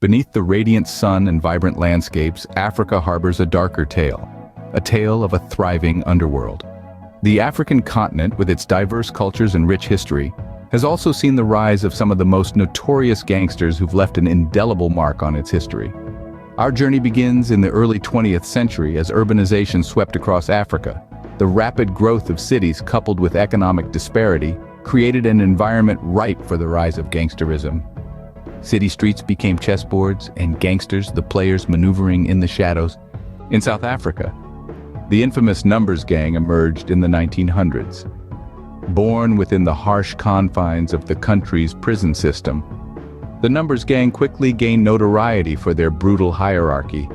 Beneath the radiant sun and vibrant landscapes, Africa harbors a darker tale, a tale of a thriving underworld. The African continent, with its diverse cultures and rich history, has also seen the rise of some of the most notorious gangsters who've left an indelible mark on its history. Our journey begins in the early 20th century as urbanization swept across Africa. The rapid growth of cities coupled with economic disparity created an environment ripe for the rise of gangsterism. City streets became chessboards, and gangsters, the players maneuvering in the shadows. In South Africa, the infamous Numbers Gang emerged in the 1900s. Born within the harsh confines of the country's prison system, the Numbers Gang quickly gained notoriety for their brutal hierarchy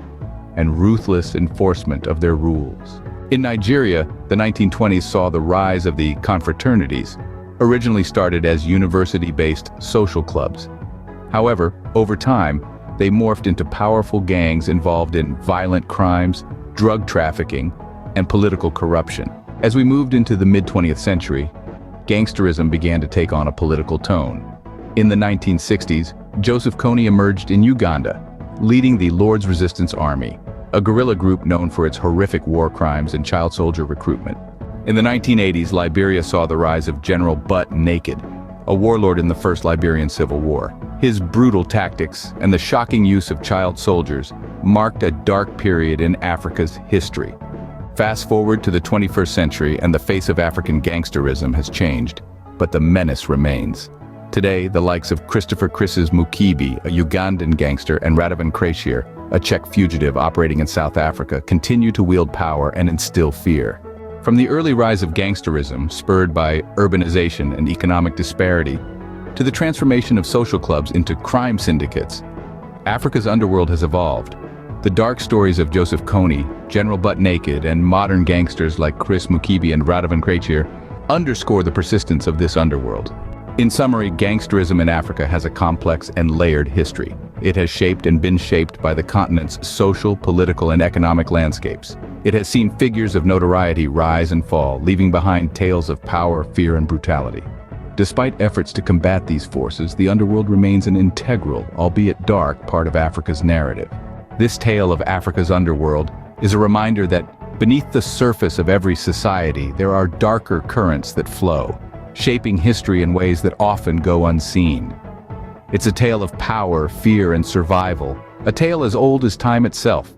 and ruthless enforcement of their rules. In Nigeria, the 1920s saw the rise of the confraternities, originally started as university-based social clubs. However, over time, they morphed into powerful gangs involved in violent crimes, drug trafficking, and political corruption. As we moved into the mid-20th century, gangsterism began to take on a political tone. In the 1960s, Joseph Kony emerged in Uganda, leading the Lord's Resistance Army, a guerrilla group known for its horrific war crimes and child soldier recruitment. In the 1980s, Liberia saw the rise of General Butt Naked, a warlord in the First Liberian Civil War. His brutal tactics and the shocking use of child soldiers marked a dark period in Africa's history. Fast forward to the 21st century and the face of African gangsterism has changed, but the menace remains. Today, the likes of Christopher Chris's Mukibi, a Ugandan gangster, and Radavan Krashir, a Czech fugitive operating in South Africa, continue to wield power and instill fear. From the early rise of gangsterism, spurred by urbanization and economic disparity, to the transformation of social clubs into crime syndicates, Africa's underworld has evolved. The dark stories of Joseph Kony, General Butt Naked, and modern gangsters like Chris Mukibi and Radavan Krashir underscore the persistence of this underworld. In summary, gangsterism in Africa has a complex and layered history. It has shaped and been shaped by the continent's social, political, and economic landscapes. It has seen figures of notoriety rise and fall, leaving behind tales of power, fear, and brutality. Despite efforts to combat these forces, the underworld remains an integral, albeit dark, part of Africa's narrative. This tale of Africa's underworld is a reminder that beneath the surface of every society, there are darker currents that flow, shaping history in ways that often go unseen. It's a tale of power, fear, and survival, a tale as old as time itself,